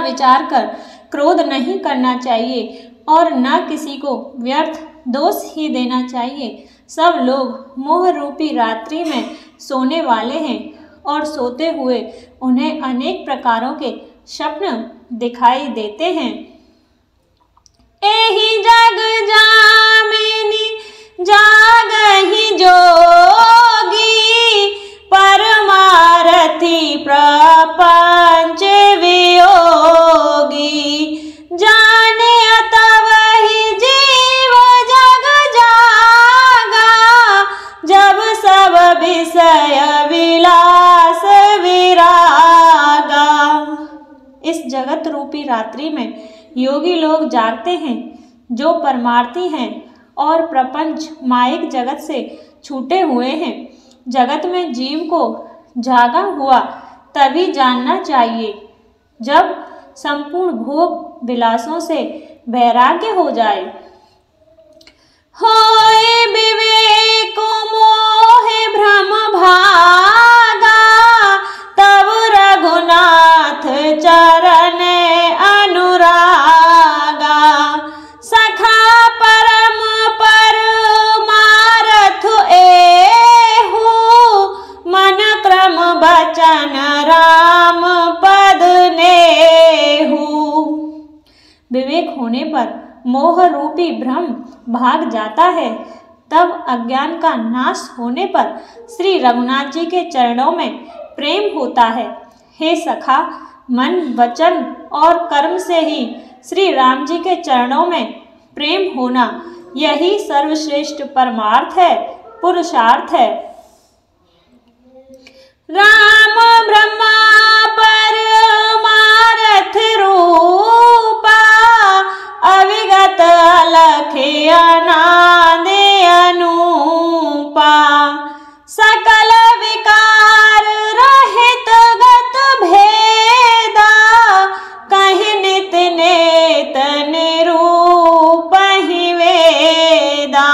विचार कर क्रोध नहीं करना चाहिए और न किसी को व्यर्थ दोष ही देना चाहिए। सब लोग मोह रूपी रात्रि में सोने वाले हैं और सोते हुए उन्हें अनेक प्रकारों के स्वप्न दिखाई देते हैं। एहि जग जामिनी जागहि जोगी, परमारथी प्रपंच वियोगी। जाने तब ही जीव जग जागा, जब सब विषय विलास विरागा। इस जगत रूपी रात्रि में योगी लोग जागते हैं जो परमार्थी हैं और प्रपंच मायिक जगत से छूटे हुए हैं। जगत में जीव को जागा हुआ तभी जानना चाहिए जब संपूर्ण भोग विलासों से वैराग्य हो जाए। होए विवेक मोहे भ्रम भागा, तब रघुनाथ चरण अनुरागा। सखा परम परमारथ एहु, मन क्रम बचन राम पद नेहु। विवेक होने पर मोह रूपी भ्रम भाग जाता है, तब अज्ञान का नाश होने पर श्री रघुनाथ जी के चरणों में प्रेम होता है। हे सखा, मन वचन और कर्म से ही श्री राम जी के चरणों में प्रेम होना, यही सर्वश्रेष्ठ परमार्थ है, पुरुषार्थ है। राम ब्रह्मा परमारथ रूपा, अविगत अलख अनाद अनूपा। सकल विकार रहित गत भेदा, कहि नित नेत निरूप ही वेदा।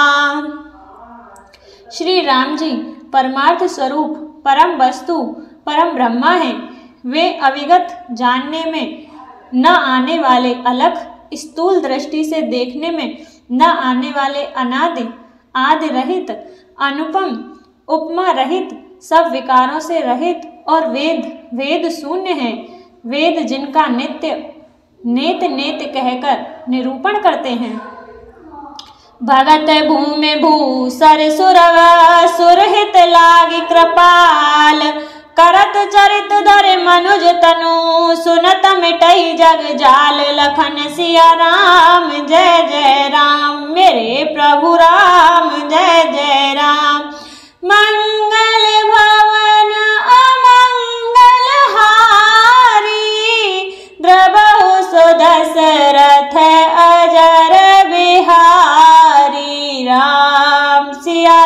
श्री राम जी परमार्थ स्वरूप परम वस्तु परम ब्रह्मा हैं। वे अविगत जानने में न आने वाले, अलख स्थूल दृष्टि से देखने में न आने वाले, अनादि आदि रहित, अनुपम उपमा रहित, सब विकारों से रहित और वेद शून्य हैं। वेद जिनका नित्य नेत नेत कहकर निरूपण करते हैं। भगत भूमि भूसर सुरव सुरहित लागी कृपाल, करत चरित धर मनुज तनु, सुनत मिटई जग जाल। लखन सिया राम जय जय राम, मेरे प्रभु राम जय जय राम। मंगल भवन अमंगल हारी, द्रबहु सुदशरथ अजर बिहारी। राम सिया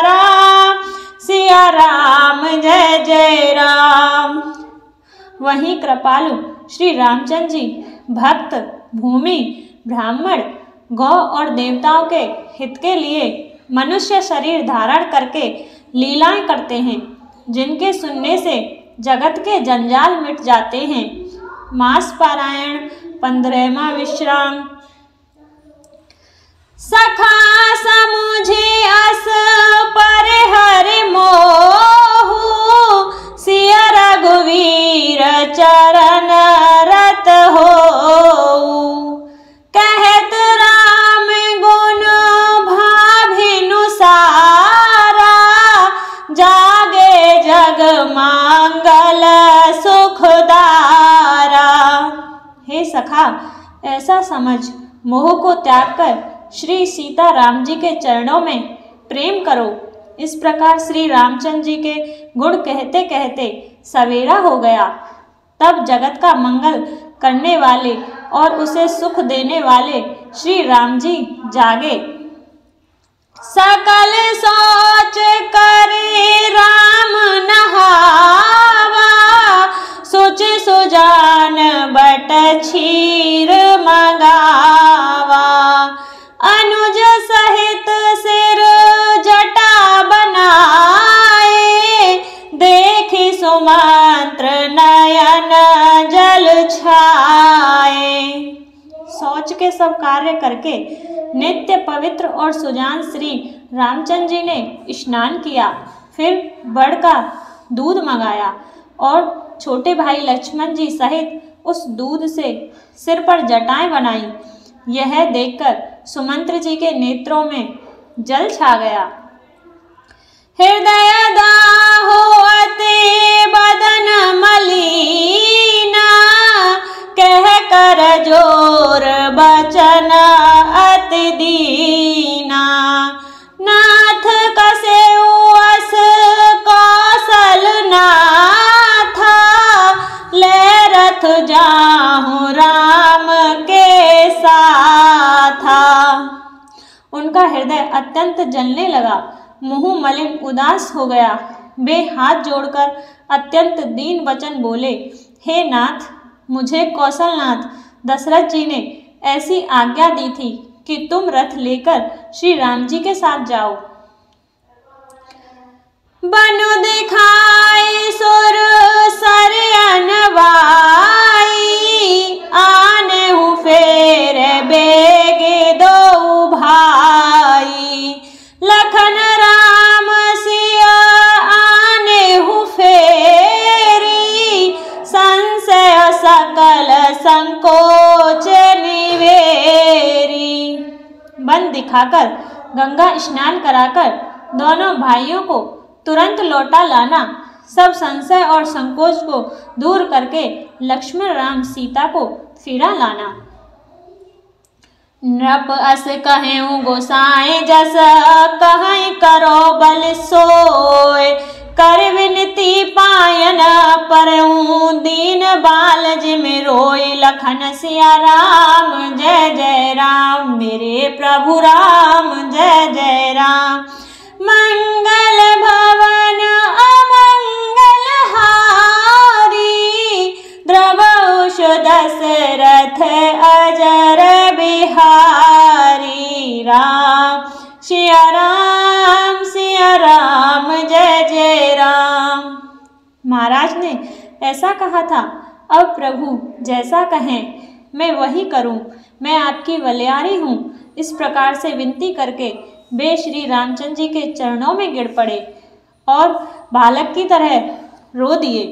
राम जय जय राम। वहीं कृपालु श्री रामचंद्र जी भक्त, भूमि, ब्राह्मण, गौ और देवताओं के हित के लिए मनुष्य शरीर धारण करके लीलाएं करते हैं, जिनके सुनने से जगत के जंजाल मिट जाते हैं। मास पारायण 15वां विश्राम। सखा समुझे अस पर हरि मोहु, सिया रघुवीर चरण रत होऊ। कहत राम गुण भाभिनु सारा, जागे जग मंगल सुखदारा। हे सखा, ऐसा समझ, मोह को त्याग कर श्री सीता राम जी के चरणों में प्रेम करो। इस प्रकार श्री रामचंद्र जी के गुण कहते कहते सवेरा हो गया। तब जगत का मंगल करने वाले और उसे सुख देने वाले श्री राम जी जागे। सकल सोच करे राम नहावा, सोच सुजान बट क्षीर मंगावा। अनुज सहित सिर जटा बनाए, देखी सुमंत्र नयन जल छाए। के सब कार्य करके नित्य पवित्र और सुजान श्री रामचंद्र जी ने स्नान किया, फिर बड़ का दूध मंगाया और छोटे भाई लक्ष्मण जी सहित उस दूध से सिर पर जटाएं बनाई। यह देखकर सुमंत्र जी के नेत्रों में जल छा गया। हृदय दाहोते बदन मलिना, कह कर जोर बचन अति दीना। नाथ कसे उस कौशल नाथा, ले रथ जाहूँ राम के साथा। उनका हृदय अत्यंत जलने लगा, मुँह मलिन उदास हो गया। वे हाथ जोड़कर अत्यंत दीन वचन बोले, हे नाथ, मुझे कौशलनाथ दशरथ जी ने ऐसी आज्ञा दी थी कि तुम रथ लेकर श्री राम जी के साथ जाओ। बनु दिखाई सुर सरयन वाई, आने हूँ फेर बेगे दो भाई। लखन राम सिया आने हूँ फेरी, संशय सकल संकोच निवेरी। बन दिखाकर गंगा स्नान कराकर दोनों भाइयों को तुरंत लौटा लाना, सब संशय और संकोच को दूर करके लक्ष्मण राम सीता को फिरा लाना। नृप अस कहें गोसाएं जस, कहीं करो बल सोय। कर विनती पायन परऊं, दीन बाल जिम रोय। लखन सिया राम जय जय राम, मेरे प्रभु राम जय जय राम। मंगल भवन अमंगल हारी, द्रवहुष दशरथ अजर बिहारी। राम सिया राम जय जय राम। महाराज ने ऐसा कहा था, अब प्रभु जैसा कहें मैं वही करूं, मैं आपकी वलियारी हूँ। इस प्रकार से विनती करके वे श्री रामचंद्र जी के चरणों में गिर पड़े और बालक की तरह रो दिए।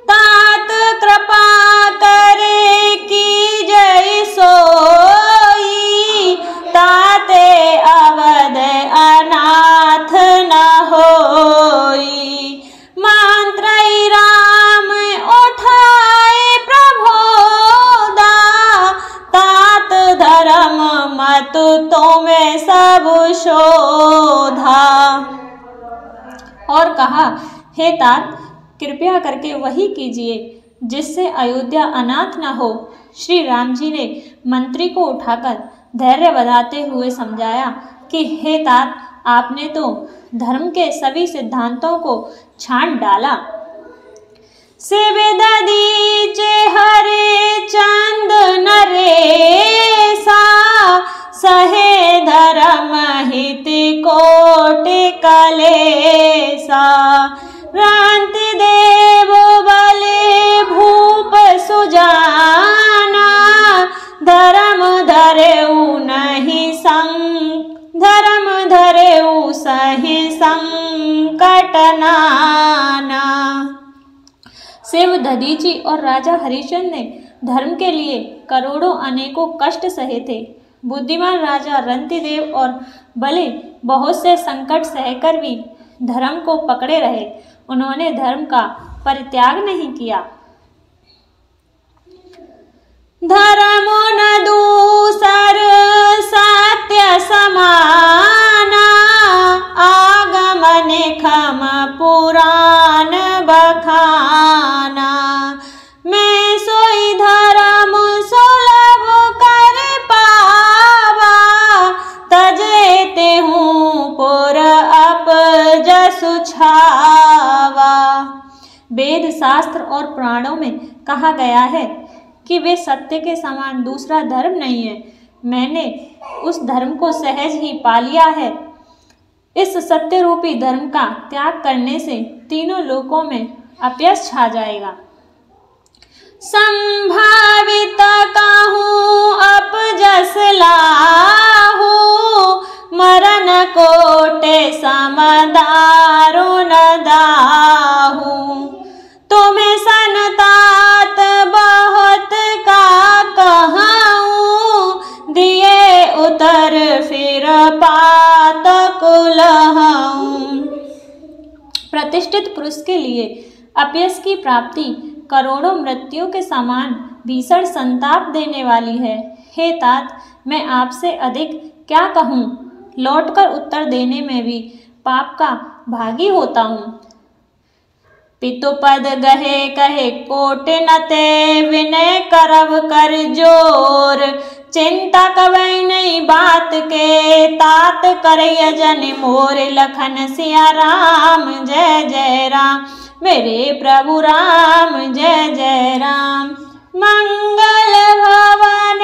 तात कृपा करे की जय सोई, ताते अवध अनाथ न होई। मंत्रई राम उठाए प्रभोदा, तात धर्म मत तुम्हें सब शोधा। और कहा, हे तात, कृपया करके वही कीजिए जिससे अयोध्या अनाथ न हो। श्री राम जी ने मंत्री को उठाकर धैर्य बढ़ाते हुए समझाया कि हे तात, आपने तो धर्म के सभी सिद्धांतों को छांट डाला। सिविद दीचे हरे चंद नरेसा, सहे धर्म हित कोटि कलेसा। रांति देव बले भूप सुजाना, धर्म धरेऊ नहीं धर्म धरेऊ सही संकट नाना। शिव दधीची और राजा हरिश्चंद्र ने धर्म के लिए करोड़ों अनेकों कष्ट सहे थे। बुद्धिमान राजा रंतिदेव और बले बहुत से संकट सहकर भी धर्म को पकड़े रहे। उन्होंने धर्म का परित्याग नहीं किया। धर्म न दूसर सत्य समाना, आगम निखम पुराण बखाना। मैं सोई धर्म सुलभ कर पावा, तजेते हूँ पुर अप जसु छावा। वेद शास्त्र और पुराणों में कहा गया है कि वे सत्य के समान दूसरा धर्म नहीं है। मैंने उस धर्म को सहज ही पा लिया है। इस सत्य रूपी धर्म का त्याग करने से तीनों लोकों में अपयश छा जाएगा। संभावित कहूँ अपजस लाहू, मरण कोटे सम दारुण दाहू। तुम्हें संतात बहुत का कहूँ, दिए उतर फिर पात कुलहूँ। प्रतिष्ठित पुरुष के लिए अपयश की प्राप्ति करोड़ों मृत्यु के समान भीषण संताप देने वाली है। हे तात, मैं आपसे अधिक क्या कहूँ, लौटकर उत्तर देने में भी पाप का भागी होता हूँ। पितुपद गहे कहे कोट न ते, विनय करव कर जोर। चिंता कवै नहीं बात के, तात करय जन मोर। लखन सिया राम जय जय राम, मेरे प्रभु राम जय जय राम। मंगल भवन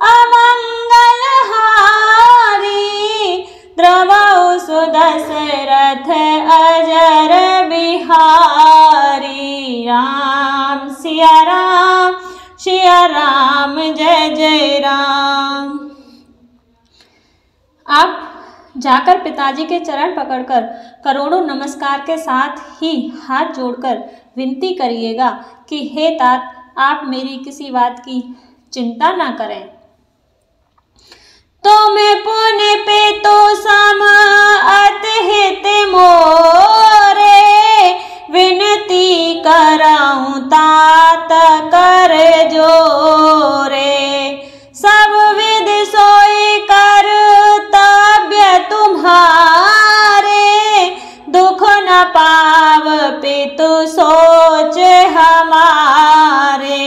अमंगल हारी, द्रवौ सुदशरथ अजर बिहारी। राम सिया राम जय जय राम। आप जाकर पिताजी के चरण पकड़कर करोड़ों नमस्कार के साथ ही हाथ जोड़कर विनती करिएगा कि हे तात, आप मेरी किसी बात की चिंता ना करें। तुम्हें पुण्य पे तो सम अतहित मोरे, विनती कराऊं तात कर जोरे। सब विध सोई कर्तव्य तुम्हारे, दुख न पाव पितु सोच हमारे।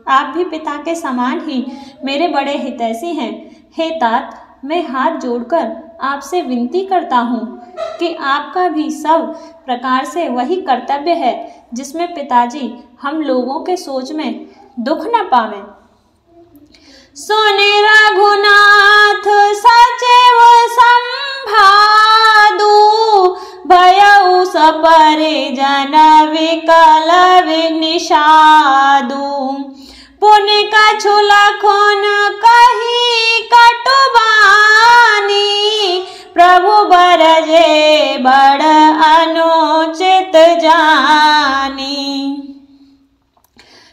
आप भी पिता के समान ही मेरे बड़े हितैषी हैं। हे तात, मैं हाथ जोड़कर आपसे विनती करता हूँ कि आपका भी सब प्रकार से वही कर्तव्य है जिसमें पिताजी हम लोगों के सोच में दुख न पावें। सुने रघुनाथ सचिव संभादु, भयउ सपरे जन विकल निषादु। पुण्य कछु लखुन कही कटुबानी, प्रभु बरजे बड़ अनुचित जानी।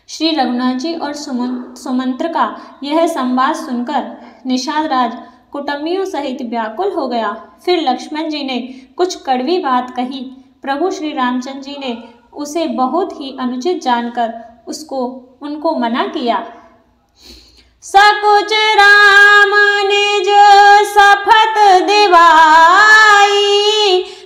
श्री रघुनाथ जी और सुमंत्र का यह संवाद सुनकर निषाद राज कुटुंबियों सहित व्याकुल हो गया। फिर लक्ष्मण जी ने कुछ कड़वी बात कही। प्रभु श्री रामचंद्र जी ने उसे बहुत ही अनुचित जानकर उनको मना किया। सकुच राम निज सफत दिवाई,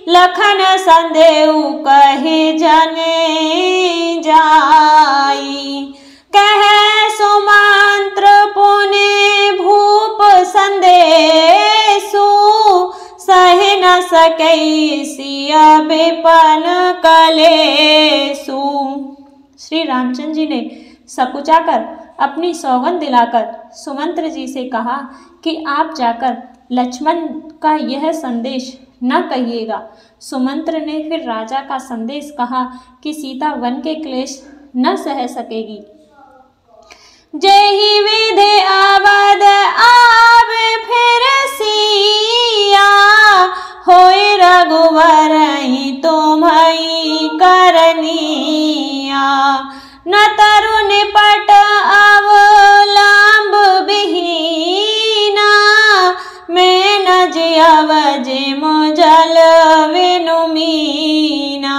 लखन संदेहु कहि जने जाई। कहे सुमंत्र पुने भूप संदेशु, सहि न सकई सिया विपन कलेसु। श्री रामचंद्र जी ने सकुचाकर अपनी सौगंध दिलाकर सुमंत्र जी से कहा कि आप जाकर लक्ष्मण का यह संदेश न कहिएगा। सुमंत्र ने फिर राजा का संदेश कहा कि सीता वन के क्लेश न सह सकेगी। जेहि विधि अवध आव फिर सिया, होय रघुवर तुम्हई करनिया। न तरु निपट अवलंब विहीना, मैं न जियव जिमु जल विनु मीना।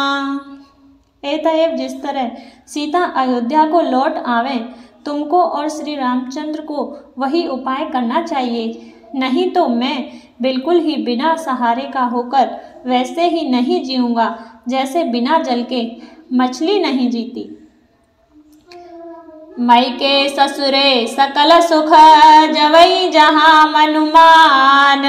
एतएव जिस तरह सीता अयोध्या को लौट आवे, तुमको और श्री रामचंद्र को वही उपाय करना चाहिए, नहीं तो मैं बिल्कुल ही बिना सहारे का होकर वैसे ही नहीं जीऊँगा जैसे बिना जल के मछली नहीं जीती। मायके ससुरे सकल सुख, जवई जहाँ मनुमान।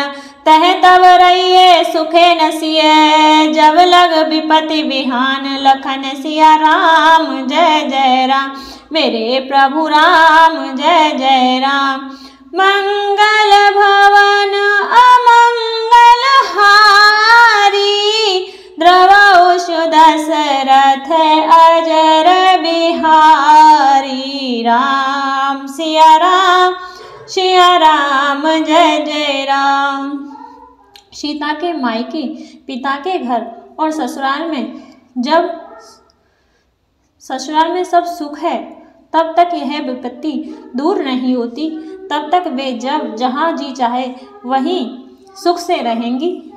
तह तब रहिए सुखे नसिए, जब लग विपति विहान। लखन सिया राम जय जय राम, मेरे प्रभु राम जय जय राम। मंगल भवन अमंगल हारी, द्रवौ दशरथ अजर बिहारी। राम सिया राम जय जय राम। सीता के मायके, पिता के घर और ससुराल में सब सुख है, तब तक यह विपत्ति दूर नहीं होती। तब तक वे जब जहाँ जी चाहे वहीं सुख से रहेंगी।